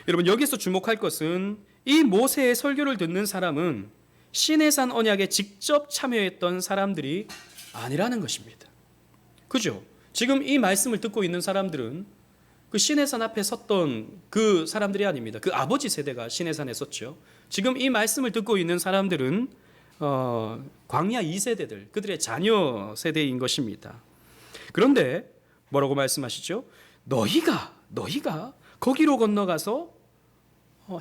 여러분, 여기서 주목할 것은 이 모세의 설교를 듣는 사람은 시내산 언약에 직접 참여했던 사람들이 아니라는 것입니다. 그죠? 지금 이 말씀을 듣고 있는 사람들은 그 시내산 앞에 섰던 그 사람들이 아닙니다. 그 아버지 세대가 시내산에 섰죠. 지금 이 말씀을 듣고 있는 사람들은 광야 2세대들, 그들의 자녀 세대인 것입니다. 그런데 뭐라고 말씀하시죠? 너희가 거기로 건너가서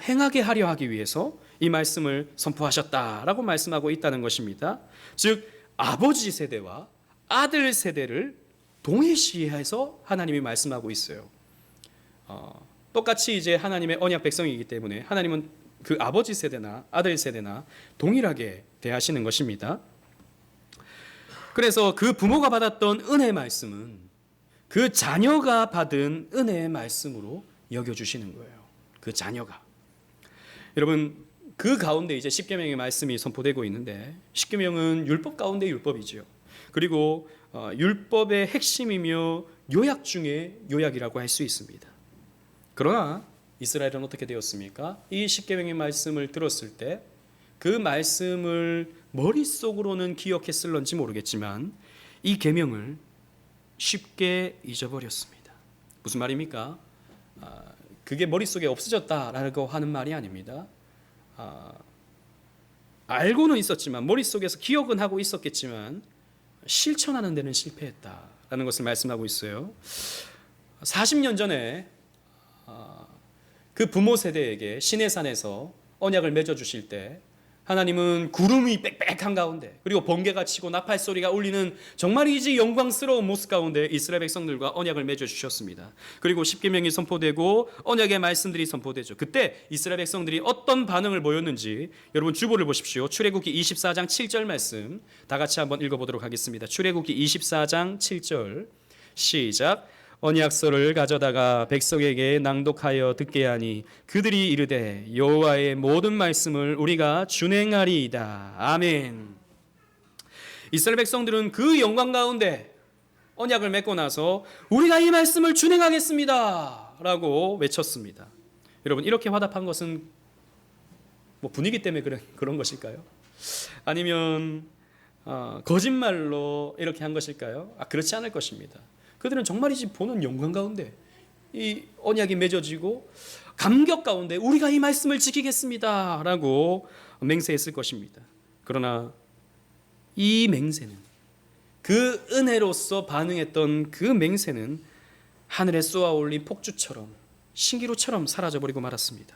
행하게 하려 하기 위해서 이 말씀을 선포하셨다라고 말씀하고 있다는 것입니다. 즉 아버지 세대와 아들 세대를 동일시해서 하나님이 말씀하고 있어요. 똑같이 이제 하나님의 언약 백성이기 때문에 하나님은 그 아버지 세대나 아들 세대나 동일하게 대하시는 것입니다. 그래서 그 부모가 받았던 은혜의 말씀은 그 자녀가 받은 은혜의 말씀으로 여겨주시는 거예요. 그 자녀가. 여러분, 그 가운데 이제 십계명의 말씀이 선포되고 있는데, 십계명은 율법 가운데 율법이죠. 그리고 율법의 핵심이며 요약 중에 요약이라고 할 수 있습니다. 그러나 이스라엘은 어떻게 되었습니까? 이 십계명의 말씀을 들었을 때 그 말씀을 머릿속으로는 기억했을런지 모르겠지만 이 계명을 쉽게 잊어버렸습니다. 무슨 말입니까? 그게 머릿속에 없어졌다라고 하는 말이 아닙니다. 알고는 있었지만 머릿속에서 기억은 하고 있었겠지만 실천하는 데는 실패했다라는 것을 말씀하고 있어요. 40년 전에 그 부모 세대에게 시내산에서 언약을 맺어주실 때 하나님은 구름이 빽빽한 가운데 그리고 번개가 치고 나팔 소리가 울리는 정말이지 영광스러운 모습 가운데 이스라엘 백성들과 언약을 맺어주셨습니다. 그리고 십계명이 선포되고 언약의 말씀들이 선포되죠. 그때 이스라엘 백성들이 어떤 반응을 보였는지 여러분 주보를 보십시오. 출애굽기 24장 7절 말씀 다 같이 한번 읽어보도록 하겠습니다. 출애굽기 24장 7절 시작. 언약서를 가져다가 백성에게 낭독하여 듣게 하니 그들이 이르되 여호와의 모든 말씀을 우리가 준행하리이다. 아멘. 이스라엘 백성들은 그 영광 가운데 언약을 맺고 나서 우리가 이 말씀을 준행하겠습니다 라고 외쳤습니다. 여러분 이렇게 화답한 것은 뭐 분위기 때문에 그런 것일까요? 아니면 거짓말로 이렇게 한 것일까요? 그렇지 않을 것입니다. 그들은 정말이지 보는 영광 가운데 이 언약이 맺어지고 감격 가운데 우리가 이 말씀을 지키겠습니다 라고 맹세했을 것입니다. 그러나 이 맹세는 그 은혜로서 반응했던 그 맹세는 하늘에 쏘아올린 폭주처럼 신기루처럼 사라져버리고 말았습니다.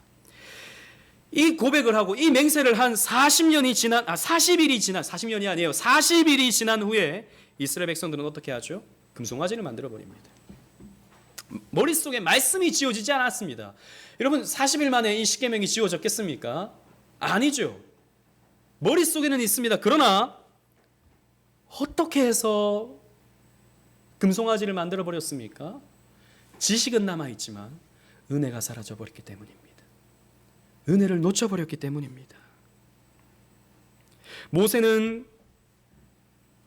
이 고백을 하고 이 맹세를 한 40년이 지난 40일이 아니에요. 40일이 지난 후에 이스라엘 백성들은 어떻게 하죠? 금송아지를 만들어 버립니다. 머릿속에 말씀이 지워지지 않았습니다. 여러분 40일 만에 이 십계명이 지워졌겠습니까? 아니죠. 머릿속에는 있습니다. 그러나 어떻게 해서 금송아지를 만들어 버렸습니까? 지식은 남아있지만 은혜가 사라져 버렸기 때문입니다. 은혜를 놓쳐버렸기 때문입니다. 모세는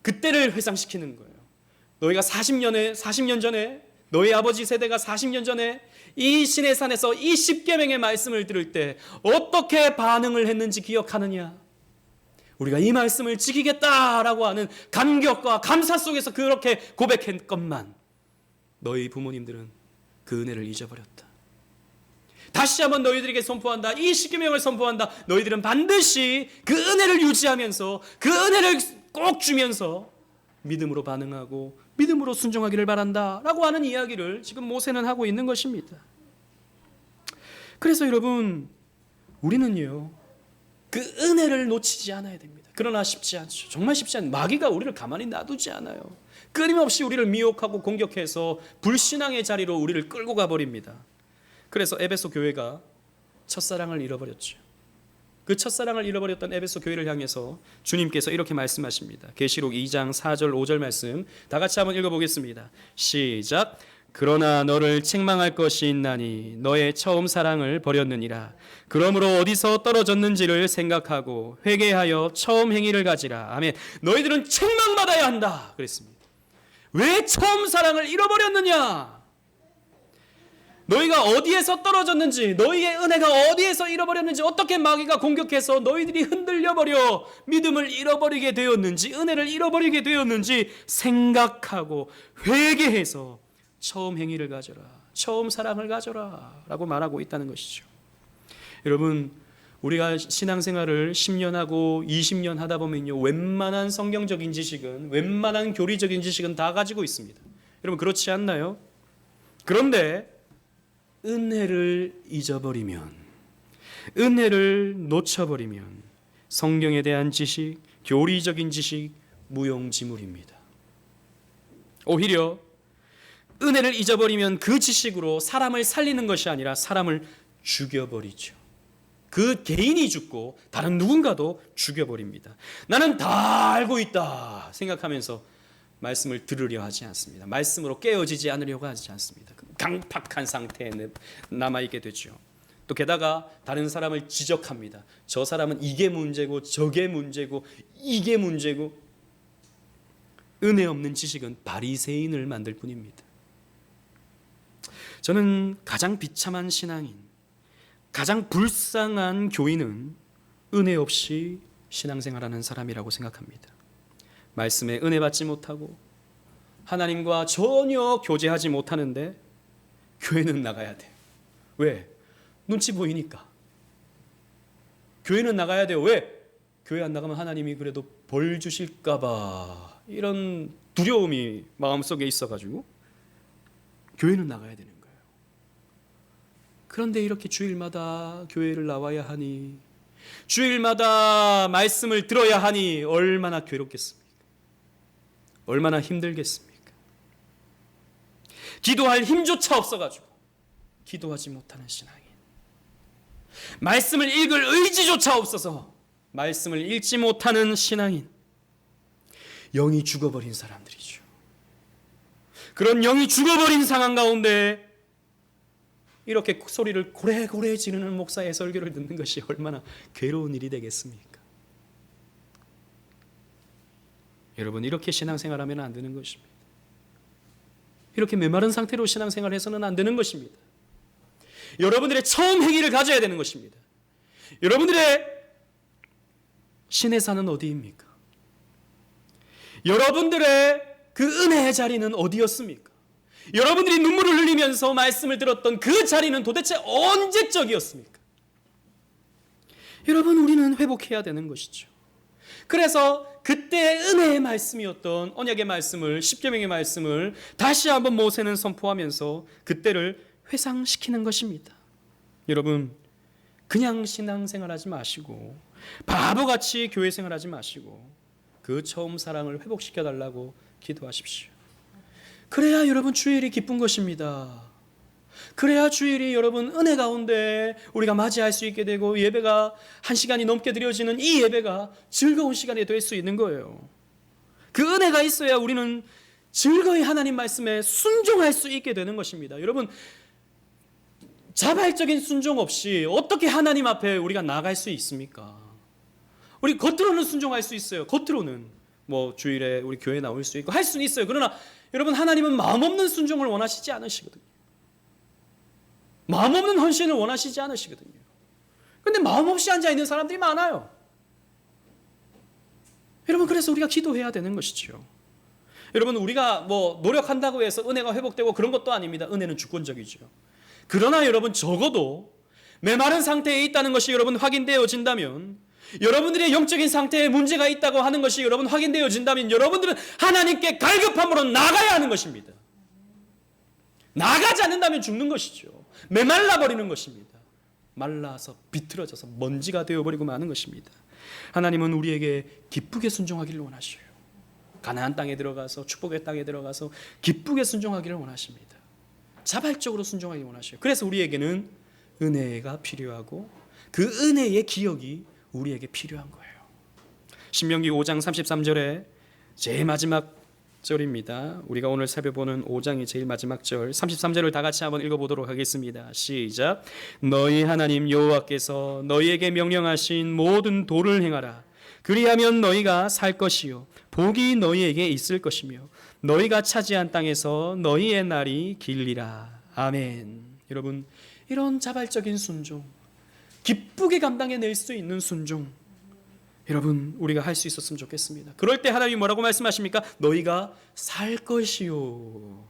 그때를 회상시키는 거예요. 너희가 40년 전에 너희 아버지 세대가 40년 전에 이 시내산에서 이 십계명의 말씀을 들을 때 어떻게 반응을 했는지 기억하느냐? 우리가 이 말씀을 지키겠다라고 하는 감격과 감사 속에서 그렇게 고백했건만 너희 부모님들은 그 은혜를 잊어버렸다. 다시 한번 너희들에게 선포한다. 이 십계명을 선포한다. 너희들은 반드시 그 은혜를 유지하면서 그 은혜를 꼭 주면서 믿음으로 반응하고 믿음으로 순종하기를 바란다 라고 하는 이야기를 지금 모세는 하고 있는 것입니다. 그래서 여러분 우리는요 그 은혜를 놓치지 않아야 됩니다. 그러나 쉽지 않죠. 정말 쉽지 않아요. 마귀가 우리를 가만히 놔두지 않아요. 끊임없이 우리를 미혹하고 공격해서 불신앙의 자리로 우리를 끌고 가버립니다. 그래서 에베소 교회가 첫사랑을 잃어버렸죠. 그 첫사랑을 잃어버렸던 에베소 교회를 향해서 주님께서 이렇게 말씀하십니다. 계시록 2장 4절 5절 말씀 다 같이 한번 읽어보겠습니다. 시작. 그러나 너를 책망할 것이 있나니 너의 처음 사랑을 버렸느니라. 그러므로 어디서 떨어졌는지를 생각하고 회개하여 처음 행위를 가지라. 아멘. 너희들은 책망받아야 한다 그랬습니다. 왜 처음 사랑을 잃어버렸느냐? 너희가 어디에서 떨어졌는지, 너희의 은혜가 어디에서 잃어버렸는지, 어떻게 마귀가 공격해서 너희들이 흔들려버려 믿음을 잃어버리게 되었는지, 은혜를 잃어버리게 되었는지 생각하고 회개해서 처음 행위를 가져라, 처음 사랑을 가져라 라고 말하고 있다는 것이죠. 여러분 우리가 신앙생활을 10년 하고 20년 하다 보면요 웬만한 성경적인 지식은, 웬만한 교리적인 지식은 다 가지고 있습니다. 여러분 그렇지 않나요? 그런데 은혜를 잊어버리면, 은혜를 놓쳐버리면 성경에 대한 지식, 교리적인 지식 무용지물입니다. 오히려 은혜를 잊어버리면 그 지식으로 사람을 살리는 것이 아니라 사람을 죽여버리죠. 그 개인이 죽고 다른 누군가도 죽여버립니다. 나는 다 알고 있다 생각하면서 말씀을 들으려 하지 않습니다. 말씀으로 깨어지지 않으려고 하지 않습니다. 강팍한 상태에 남아있게 되죠. 또 게다가 다른 사람을 지적합니다. 저 사람은 이게 문제고 저게 문제고 이게 문제고. 은혜 없는 지식은 바리새인을 만들 뿐입니다. 저는 가장 비참한 신앙인, 가장 불쌍한 교인은 은혜 없이 신앙생활하는 사람이라고 생각합니다. 말씀에 은혜 받지 못하고 하나님과 전혀 교제하지 못하는데 교회는 나가야 돼요. 왜? 눈치 보이니까. 교회는 나가야 돼요. 왜? 교회 안 나가면 하나님이 그래도 벌 주실까 봐 이런 두려움이 마음속에 있어가지고 교회는 나가야 되는 거예요. 그런데 이렇게 주일마다 교회를 나와야 하니, 주일마다 말씀을 들어야 하니 얼마나 괴롭겠습니까? 얼마나 힘들겠습니까? 기도할 힘조차 없어가지고 기도하지 못하는 신앙인, 말씀을 읽을 의지조차 없어서 말씀을 읽지 못하는 신앙인, 영이 죽어버린 사람들이죠. 그런 영이 죽어버린 상황 가운데 이렇게 소리를 고래고래 지르는 목사의 설교를 듣는 것이 얼마나 괴로운 일이 되겠습니까? 여러분, 이렇게 신앙생활하면 안 되는 것입니다. 이렇게 메마른 상태로 신앙생활해서는 안 되는 것입니다. 여러분들의 처음 행위를 가져야 되는 것입니다. 여러분들의 신의 산은 어디입니까? 여러분들의 그 은혜의 자리는 어디였습니까? 여러분들이 눈물을 흘리면서 말씀을 들었던 그 자리는 도대체 언제적이었습니까? 여러분, 우리는 회복해야 되는 것이죠. 그래서 그때 은혜의 말씀이었던 언약의 말씀을, 십계명의 말씀을 다시 한번 모세는 선포하면서 그때를 회상시키는 것입니다. 여러분, 그냥 신앙생활하지 마시고 바보같이 교회생활하지 마시고 그 처음 사랑을 회복시켜달라고 기도하십시오. 그래야 여러분 주일이 기쁜 것입니다. 그래야 주일이 여러분 은혜 가운데 우리가 맞이할 수 있게 되고 예배가 1시간이 넘게 드려지는 이 예배가 즐거운 시간이 될 수 있는 거예요. 그 은혜가 있어야 우리는 즐거이 하나님 말씀에 순종할 수 있게 되는 것입니다. 여러분, 자발적인 순종 없이 어떻게 하나님 앞에 우리가 나갈 수 있습니까? 우리 겉으로는 순종할 수 있어요. 겉으로는 뭐 주일에 우리 교회 나올 수 있고 할 수는 있어요. 그러나 여러분, 하나님은 마음 없는 순종을 원하시지 않으시거든요. 마음 없는 헌신을 원하시지 않으시거든요. 그런데 마음 없이 앉아있는 사람들이 많아요. 여러분, 그래서 우리가 기도해야 되는 것이죠. 여러분, 우리가 뭐 노력한다고 해서 은혜가 회복되고 그런 것도 아닙니다. 은혜는 주권적이죠. 그러나 여러분, 적어도 메마른 상태에 있다는 것이 여러분 확인되어진다면, 여러분들의 영적인 상태에 문제가 있다고 하는 것이 여러분 확인되어진다면 여러분들은 하나님께 갈급함으로 나가야 하는 것입니다. 나가지 않는다면 죽는 것이죠. 메말라 버리는 것입니다. 말라서 비틀어져서 먼지가 되어버리고 마는 것입니다. 하나님은 우리에게 기쁘게 순종하기를 원하셔요. 가나안 땅에 들어가서 축복의 땅에 들어가서 기쁘게 순종하기를 원하십니다. 자발적으로 순종하기를 원하셔요. 그래서 우리에게는 은혜가 필요하고 그 은혜의 기억이 우리에게 필요한 거예요. 신명기 5장 33절에 제일 마지막 절입니다. 우리가 오늘 살펴보는 5장이 제일 마지막 절 33절을 다 같이 한번 읽어보도록 하겠습니다. 시작. 너희 하나님 여호와께서 너희에게 명령하신 모든 도를 행하라. 그리하면 너희가 살 것이요 복이 너희에게 있을 것이며 너희가 차지한 땅에서 너희의 날이 길리라. 아멘. 여러분, 이런 자발적인 순종, 기쁘게 감당해낼 수 있는 순종, 여러분 우리가 할 수 있었으면 좋겠습니다. 그럴 때 하나님이 뭐라고 말씀하십니까? 너희가 살 것이요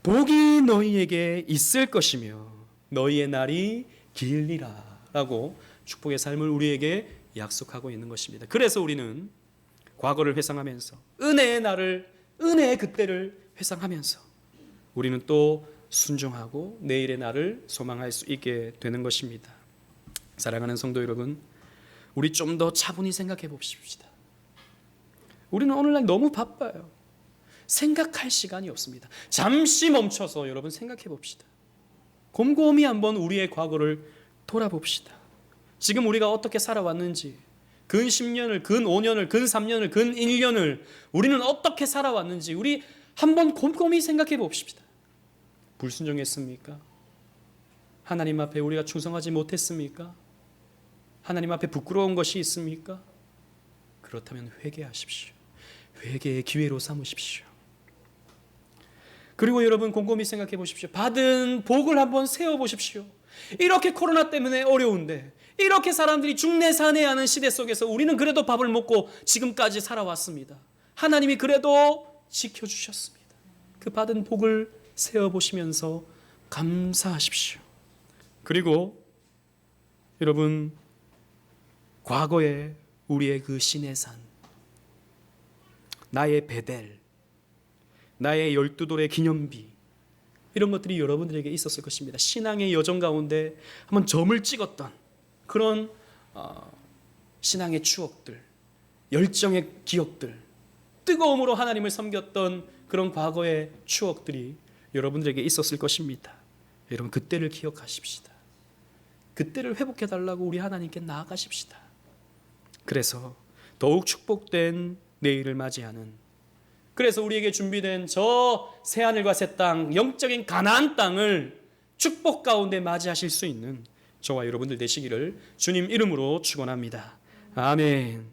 복이 너희에게 있을 것이며 너희의 날이 길리라 라고 축복의 삶을 우리에게 약속하고 있는 것입니다. 그래서 우리는 과거를 회상하면서 은혜의 날을, 은혜의 그때를 회상하면서 우리는 또 순종하고 내일의 날을 소망할 수 있게 되는 것입니다. 사랑하는 성도 여러분, 우리 좀 더 차분히 생각해 봅시다. 우리는 오늘날 너무 바빠요. 생각할 시간이 없습니다. 잠시 멈춰서 여러분 생각해 봅시다. 곰곰이 한번 우리의 과거를 돌아봅시다. 지금 우리가 어떻게 살아왔는지, 근 10년을, 근 5년을, 근 3년을, 근 1년을 우리는 어떻게 살아왔는지 우리 한번 곰곰이 생각해 봅시다. 불순종했습니까? 하나님 앞에 우리가 충성하지 못했습니까? 하나님 앞에 부끄러운 것이 있습니까? 그렇다면 회개하십시오. 회개의 기회로 삼으십시오. 그리고 여러분 곰곰이 생각해 보십시오. 받은 복을 한번 세워 보십시오. 이렇게 코로나 때문에 어려운데, 이렇게 사람들이 중내산해하는 시대 속에서 우리는 그래도 밥을 먹고 지금까지 살아왔습니다. 하나님이 그래도 지켜주셨습니다. 그 받은 복을 세어보시면서 감사하십시오. 그리고 여러분, 과거에 우리의 그 신의 산, 나의 베델, 나의 12돌의 기념비, 이런 것들이 여러분들에게 있었을 것입니다. 신앙의 여정 가운데 한번 점을 찍었던 그런 신앙의 추억들, 열정의 기억들, 뜨거움으로 하나님을 섬겼던 그런 과거의 추억들이 여러분들에게 있었을 것입니다. 여러분, 그때를 기억하십시다. 그때를 회복해달라고 우리 하나님께 나아가십시다. 그래서 더욱 축복된 내일을 맞이하는, 그래서 우리에게 준비된 저 새하늘과 새 땅, 영적인 가나안 땅을 축복 가운데 맞이하실 수 있는 저와 여러분들 되시기를 주님 이름으로 축원합니다. 아멘.